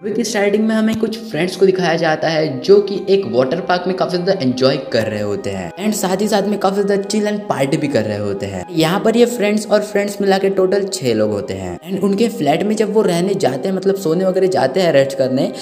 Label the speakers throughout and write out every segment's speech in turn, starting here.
Speaker 1: Movie की starting में हमें कुछ फ्रेंड्स को दिखाया जाता है जो कि एक वाटर पार्क में काफी ज्यादा एंजॉय कर रहे होते हैं एंड साथ ही साथ में काफी ज्यादा चिल एंड पार्टी भी कर रहे होते हैं। यहाँ पर ये फ्रेंड्स मिला के टोटल 6 लोग होते हैं एंड उनके फ्लैट में जब वो रहने जाते हैं, मतलब सोने वगैरह जाते हैं रेस्ट करने,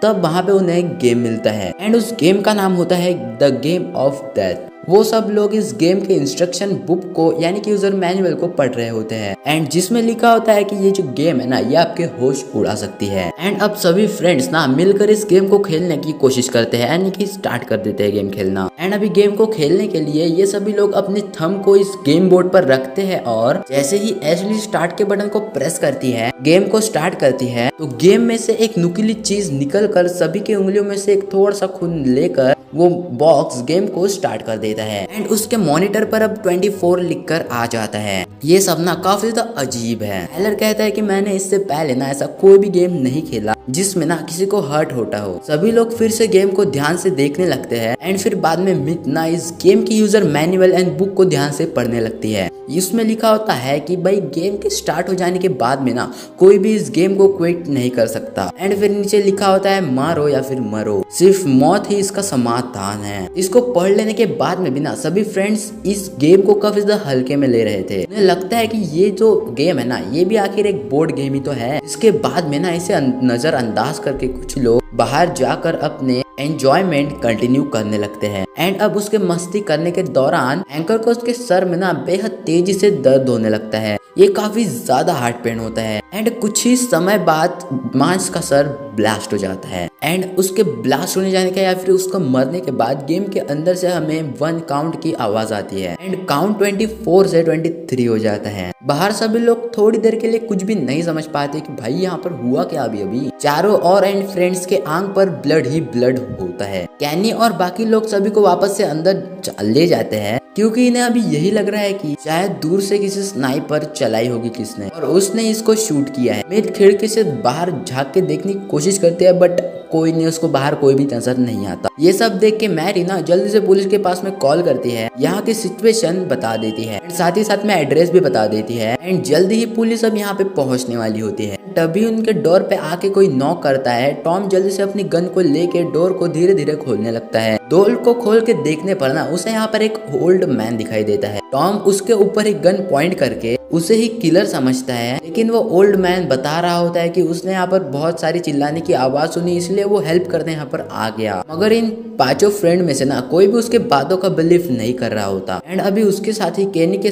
Speaker 1: तब वहां पे उन्हें एक गेम मिलता है एंड उस गेम का नाम होता है द गेम ऑफ डेथ। वो सब लोग इस गेम के इंस्ट्रक्शन बुक को यानी कि यूजर मैनुअल को पढ़ रहे होते हैं एंड जिसमें लिखा होता है कि ये जो गेम है ना, ये आपके होश उड़ा सकती है। एंड अब सभी फ्रेंड्स ना मिलकर इस गेम को खेलने की कोशिश करते हैं, यानी कि स्टार्ट कर देते हैं गेम खेलना। एंड अभी गेम को खेलने के लिए ये सभी लोग अपने थंब को इस गेम बोर्ड पर रखते हैं और जैसे ही एशली स्टार्ट के बटन को प्रेस करती है, गेम को स्टार्ट करती है, तो गेम में से एक नुकीली चीज निकल कर सभी के उंगलियों में से एक थोड़ा सा खून लेकर वो बॉक्स गेम को स्टार्ट कर देता है एंड उसके मॉनिटर पर अब 24 लिखकर आ जाता है। ये सब ना काफी ज्यादा अजीब है। टाइलर कहता है कि मैंने इससे पहले ना ऐसा कोई भी गेम नहीं खेला जिसमें ना किसी को हर्ट होता हो। सभी लोग फिर से गेम को ध्यान से देखने लगते हैं एंड फिर बाद में मिथ ना इस गेम की यूजर मैनुअल एंड बुक को ध्यान से पढ़ने लगती है। इसमें लिखा होता है कि भाई गेम के स्टार्ट हो जाने के बाद में ना कोई भी इस गेम को क्विट नहीं कर सकता एंड फिर नीचे लिखा होता है मारो या फिर मरो, सिर्फ मौत ही इसका समाधान है। इसको पढ़ लेने के बाद में भी ना सभी फ्रेंड्स इस गेम को काफी ज्यादा हल्के में ले रहे थे। उन्हें लगता है कि ये जो गेम है ना, ये भी आखिर एक बोर्ड गेम ही तो है। इसके बाद में ना इसे नजरअंदाज करके कुछ लोग बाहर जाकर अपने एंजॉयमेंट कंटिन्यू करने लगते हैं एंड अब उसके मस्ती करने के दौरान एंकर को उसके सर में ना बेहद तेजी से दर्द होने लगता है। ये काफी ज्यादा हार्ट पेन होता है एंड कुछ ही समय बाद मांस का सर ब्लास्ट हो जाता है एंड उसके ब्लास्ट होने जाने का या फिर उसका मरने के बाद गेम के अंदर से हमें 1 काउंट की आवाज आती है एंड काउंट 24 से 23 हो जाता है। बाहर सभी लोग थोड़ी देर के लिए कुछ भी नहीं समझ पाते कि भाई यहाँ पर हुआ क्या अभी। चारों और एंड फ्रेंड्स के आंख पर ब्लड ही ब्लड होता है। कैनी और बाकी लोग सभी को वापस से अंदर ले जाते हैं क्योंकि इन्हें अभी यही लग रहा है कि शायद दूर से किसी स्नाइपर चलाई होगी किसने और उसने इसको शूट किया है। मिथ खिड़की से बाहर झांक के देखने की कोशिश करते हैं बट कोई नहीं, उसको बाहर कोई भी नजर नहीं आता। ये सब देख के मैरी ना जल्दी से पुलिस के पास में कॉल करती है, यहाँ की सिचुएशन बता देती है साथ ही साथ में एड्रेस भी बता देती है एंड जल्दी ही पुलिस अब यहाँ पे पहुंचने वाली होती है। तभी उनके डोर पे आके कोई नॉक करता है। टॉम जल्दी से अपनी गन को लेके डोर को धीरे धीरे खोलने लगता है। डोर को खोल के देखने पर ना उसे यहाँ पर एक ओल्ड मैन दिखाई देता है। टॉम उसके ऊपर एक गन पॉइंट करके उसे ही किलर समझता है, लेकिन वो ओल्ड मैन बता रहा होता है कि उसने यहाँ पर बहुत सारी चिल्लाने की आवाज सुनी इसलिए वो हेल्प करने यहाँ पर आ गया। मगर इन 5 फ्रेंड में से ना कोई भी उसके बातों का बिलीफ नहीं कर रहा होता एंड अभी उसके साथ ही केनी के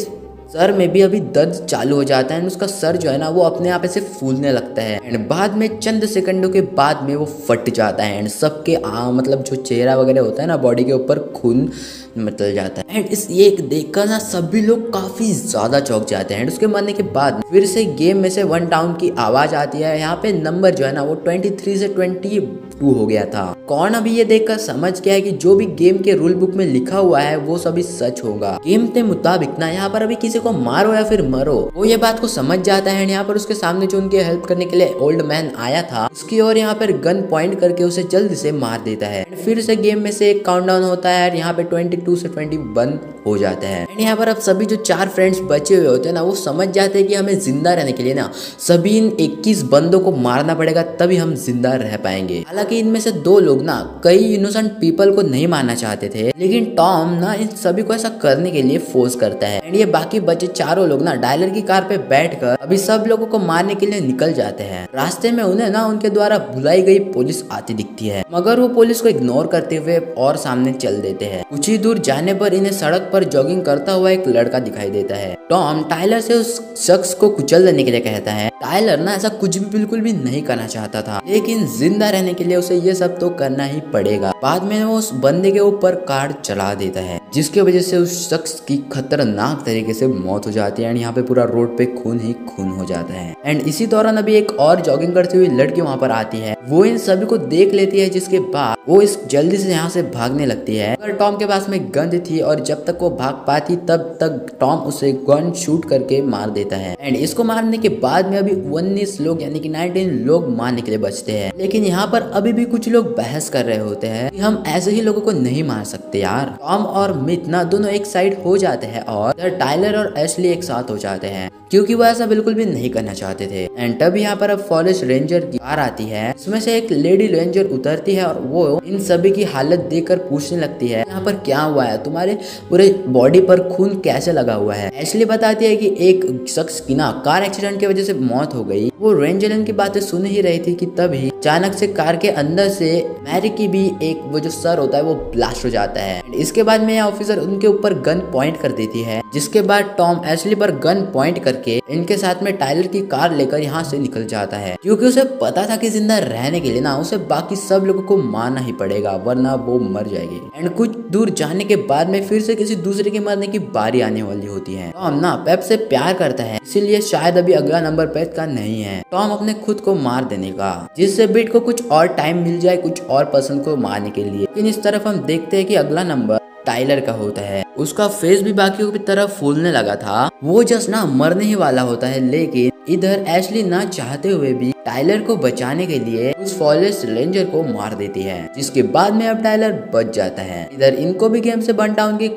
Speaker 1: सर में भी अभी दर्द चालू हो जाता है एंड उसका सर जो है ना वो अपने आप से फूलने लगता है एंड बाद में चंद सेकंडों के बाद में वो फट जाता है एंड सबके मतलब जो चेहरा वगैरह होता है ना बॉडी के ऊपर खून निकल जाता है एंड इस ये देखकर ना सभी लोग काफी ज्यादा चौंक जाते हैं। उसके मरने के बाद फिर से गेम में से 1 डाउन की आवाज आती है। यहाँ पे नंबर जो है ना वो 23 से 22 हो गया था। कौन अभी ये देखकर समझ गया है कि जो भी गेम के रूल बुक में लिखा हुआ है वो सभी सच होगा। गेम के मुताबिक ना यहाँ पर अभी किसी को मारो या फिर मरो। वो ये बात को समझ जाता है। यहाँ पर उसके सामने जो उनकी हेल्प करने के लिए ओल्ड मैन आया था उसकी ओर यहाँ पर गन पॉइंट करके उसे जल्दी से मार देता है। फिर से गेम में से एक काउंटडाउन होता है और यहाँ पे 22 से 21 हो जाता है एंड यहाँ पर अब सभी जो 4 फ्रेंड्स बचे हुए होते हैं ना वो समझ जाते हैं कि हमें जिंदा रहने के लिए ना सभी इन 21 बंदों को मारना पड़ेगा तभी हम जिंदा रह पाएंगे। हालांकि इनमें से 2 लोग ना कई इनोसेंट पीपल को नहीं मारना चाहते थे, लेकिन टॉम ना इन सभी को ऐसा करने के लिए फोर्स करता है एंड ये बाकी बचे चारों लोग ना डायलर की कार पे बैठकर अभी सब लोगों को मारने के लिए निकल जाते हैं। रास्ते में उन्हें ना उनके द्वारा बुलाई गई पुलिस आती दिखती है, मगर वो पुलिस को इग्नोर करते हुए और सामने चल देते हैं। कुछ ही दूर जाने पर इन्हें सड़क पर जॉगिंग करता हुआ एक लड़का दिखाई देता है। टॉम टाइलर से उस शख्स को कुचल देने के लिए कहता है। टाइलर ना ऐसा कुछ भी बिल्कुल भी नहीं करना चाहता था, लेकिन जिंदा रहने के लिए उसे ये सब तो करना ही पड़ेगा। बाद में वो उस बंदे के ऊपर कार चला देता है जिसकी वजह से उस शख्स की खतरनाक तरीके से मौत हो जाती है एंड यहाँ पे पूरा रोड पे खून ही खून हो जाता है। एंड इसी दौरान अभी एक और जॉगिंग करती हुई लड़की वहाँ पर आती है। वो इन सभी को देख लेती है जिसके बाद वो इस जल्दी से यहाँ से भागने लगती है। अगर टॉम के पास में गन थी और जब तक वो भाग पाती तब तक टॉम उसे गन शूट करके मार देता है एंड इसको मारने के बाद में अभी 19 लोग यानी कि 19 लोग मारने के लिए बचते हैं। लेकिन यहाँ पर अभी भी कुछ लोग बहस कर रहे होते हैं कि हम ऐसे ही लोगों को नहीं मार सकते यार। टॉम और मिथ ना दोनों एक साइड हो जाते हैं और टाइलर और एशली एक साथ हो जाते हैं। क्योंकि वो ऐसा बिल्कुल भी नहीं करना चाहते थे। एंड तब यहाँ पर अब फॉरेस्ट रेंजर की कार आती है, उसमें से एक लेडी रेंजर उतरती है और वो इन सभी की हालत देखकर पूछने लगती है यहाँ पर क्या हुआ है, तुम्हारे पूरे बॉडी पर खून कैसे लगा हुआ है। एशली बताती है कि एक शख्स की ना कार एक्सीडेंट की वजह से मौत हो गई। वो रेंजर की बातें सुन ही रही थी कि तभी अचानक से कार के अंदर से मैरी की भी एक वो जो सर होता है वो ब्लास्ट हो जाता है। इसके बाद में ऑफिसर उनके ऊपर गन पॉइंट कर देती है, जिसके बाद टॉम एशली पर गन पॉइंट करके इनके साथ में टाइलर की कार लेकर यहाँ से निकल जाता है, क्योंकि उसे पता था कि जिंदा रहने के लिए ना उसे बाकी सब लोगों को मारना ही पड़ेगा वरना वो मर जाएगी। एंड कुछ दूर जाने के बाद में फिर से किसी दूसरे के मरने की बारी आने वाली होती है। टॉम ना पेप से प्यार करता है, इसीलिए शायद अभी अगला नंबर पेप का नहीं है। टॉम अपने खुद को मार देने का, जिससे बिट को कुछ और टाइम मिल जाए कुछ और पर्सन को मारने के लिए। लेकिन इस तरफ हम देखते हैं कि अगला नंबर टाइलर का होता है। उसका फेस भी बाकियों की तरह फूलने लगा था, वो जस्ट ना मरने ही वाला होता है। लेकिन इधर एशली ना चाहते हुए भी टाइलर को बचाने के लिए उस फॉरेस्ट रेंजर को मार देती है, जिसके बाद में अब टाइलर बच जाता है। इधर इनको भी गेम से बंटा उनकी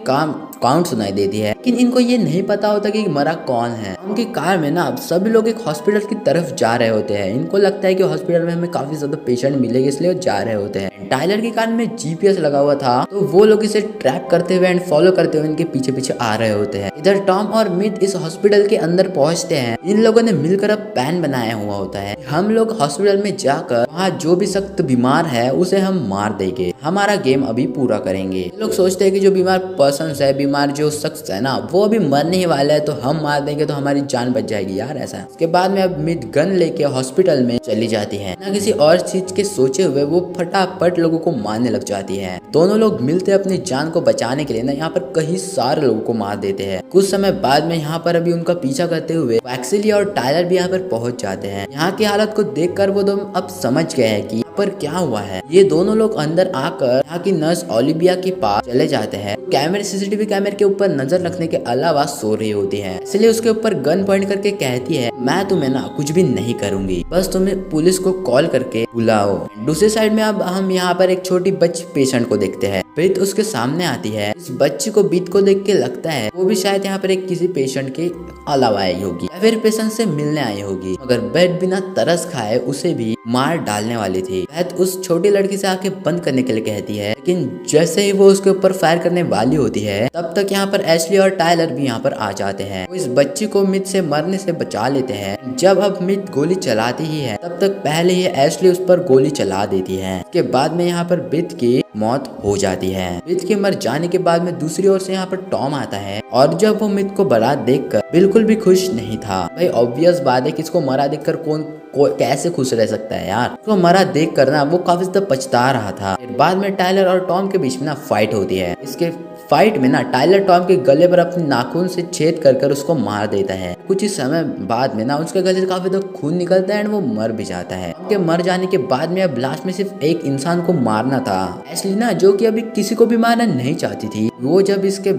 Speaker 1: काउंट सुनाई देती है, लेकिन इनको ये नहीं पता होता कि मरा कौन है। उनकी कार में ना सभी लोग एक हॉस्पिटल की तरफ जा रहे होते हैं। इनको लगता है कि हॉस्पिटल में हमें काफी ज्यादा पेशेंट मिलेंगे, इसलिए वो जा रहे होते हैं। टाइलर की कार में जीपीएस लगा हुआ था, तो वो लोग इसे ट्रैप करते हुए एंड फॉलो करते हुए इनके पीछे पीछे आ रहे होते हैं। इधर टॉम और मिड इस हॉस्पिटल के अंदर पहुंचते हैं। इन लोगों ने मिलकर अब प्लान बनाया हुआ होता है, हम लोग हॉस्पिटल में जाकर वहाँ जो भी सख्त बीमार है उसे हम मार देंगे, हमारा गेम अभी पूरा करेंगे। ये लोग सोचते हैं कि जो बीमार पर्सन है, बीमार जो शख्स है ना, वो अभी मरने ही वाला है, तो हम मार देंगे तो हमारी जान बच जाएगी यार ऐसा। उसके बाद में अब मिड गन लेके हॉस्पिटल में चली जाती है, ना किसी और चीज के सोचे हुए वो फटाफट लोगों को मारने लग जाती है। दोनों लोग मिलते अपनी जान को बचाने के लिए ना यहाँ पर कई सारे लोगों को मार देते हैं। कुछ समय बाद में यहाँ पर अभी उनका पीछा करते हुए वैक्सिली और टाइलर भी यहाँ पर पहुंच जाते हैं। यहाँ की हालत को देखकर वो दोनों अब समझ गए हैं कि यहाँ पर क्या हुआ है। ये दोनों लोग अंदर आकर यहाँ की नर्स ओलिविया के पास चले जाते हैं। कैमरे सीसीटीवी कैमरे के ऊपर नजर रखने के अलावा सो रही होती है, इसलिए उसके ऊपर गन पॉइंट करके कहती है मैं तुम्हें ना कुछ भी नहीं करूंगी, बस तुम्हें पुलिस को कॉल करके बुलाओ। दूसरी साइड में अब हम यहाँ पर एक छोटी बच्ची पेशेंट को देखते हैं। बीत उसके सामने आती है। इस बच्ची को बीत को देख के लगता है वो भी शायद यहाँ पर एक किसी पेशेंट के अलावा आई होगी या फिर पेशेंट से मिलने आई होगी, मगर बेट बिना तरस खाए उसे भी मार डालने वाली थी। बेट उस छोटी लड़की से आंखें बंद करने के लिए कहती है, लेकिन जैसे ही वो उसके ऊपर फायर करने वाली होती है तब तक यहाँ पर एशली और टाइलर भी यहाँ पर आ जाते हैं। वो इस बच्ची को मिड से मरने से बचा लेते हैं। जब अब मिड गोली चलाती ही है तब तक पहले ही एशली उस पर गोली चला देती है। उसके बाद में यहाँ पर बिथ की मौत हो जाती है। बिथ के मर जाने के बाद में दूसरी ओर से यहाँ पर टॉम आता है और जब वो मिथ को बारात देखकर बिल्कुल भी खुश नहीं था। भाई ऑब्वियस बात है, किसको मरा देखकर कौन कैसे खुश रह सकता है यार। उसको मरा देख कर ना वो काफी ज्यादा पछता रहा था। फिर बाद में टाइलर और टॉम के बीच में ना फाइट होती है। इसके फाइट में ना टाइलर टॉम के गले पर अपने नाखून से छेद कर उसको मार देता है। कुछ ही समय बाद में ना उसके गले से काफी ज्यादा खून निकलता है और वो मर भी जाता है। उनके मर जाने के बाद में अब लास्ट में सिर्फ एक इंसान को मारना था। एशली ना जो कि अभी किसी को भी मारना नहीं चाहती थी, वो जब इसके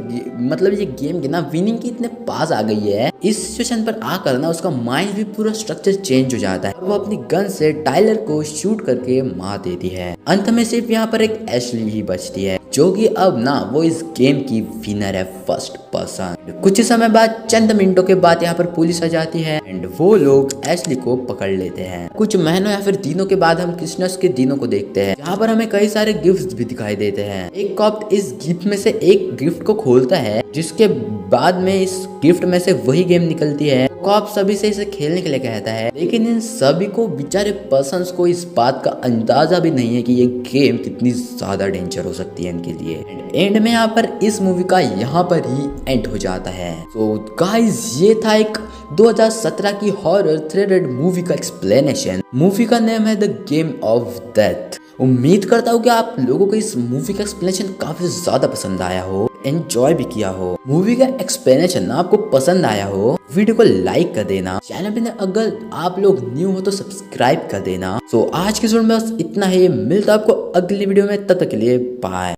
Speaker 1: मतलब ये गेम की ना विनिंग की इतने पास आ गई है, इस सिचुएशन पर आकर ना उसका माइंड भी पूरा स्ट्रक्चर चेंज हो जाता है और वो अपनी गन से टाइलर को शूट करके मार देती है। अंत में सिर्फ यहाँ पर एक एशली ही बचती है, जो कि अब ना वो इस गेम की विनर है फर्स्ट पर्सन। कुछ ही समय बाद, चंद मिनटों के बाद यहाँ पर पुलिस आ जाती है एंड वो लोग एशली को पकड़ लेते हैं। कुछ महीनों या फिर दिनों के बाद हम क्रिसमस के दिनों को देखते हैं, जहाँ पर हमें कई सारे गिफ्ट्स भी दिखाई देते हैं। एक कॉप इस गिफ्ट में से एक गिफ्ट को खोलता है, जिसके बाद में इस गिफ्ट में से वही गेम निकलती है। कॉप सभी से इसे खेलने के लिए कहता है, लेकिन इन सभी को बेचारे पर्सन्स को इस बात का अंदाजा भी नहीं है कि ये गेम कितनी ज्यादा डेंजर हो सकती है इनके लिए। एंड में यहाँ पर इस मूवी का यहाँ पर ही एंड हो जाता है। तो गाइस, ये था एक 2017 की हॉरर थ्रिलर मूवी का एक्सप्लेनेशन। मूवी का नेम है द गेम ऑफ डेथ। उम्मीद करता हूँ कि आप लोगों को इस मूवी का एक्सप्लेनेशन काफी ज्यादा पसंद आया हो, एंजॉय भी किया हो। मूवी का एक्सप्लेनेशन ना आपको पसंद आया हो, वीडियो को लाइक कर देना। चैनल पे अगर आप लोग न्यू हो तो सब्सक्राइब कर देना। तो आज की वीडियो में बस इतना ही। मिलता आपको अगली वीडियो में, तब तक के लिए बाय।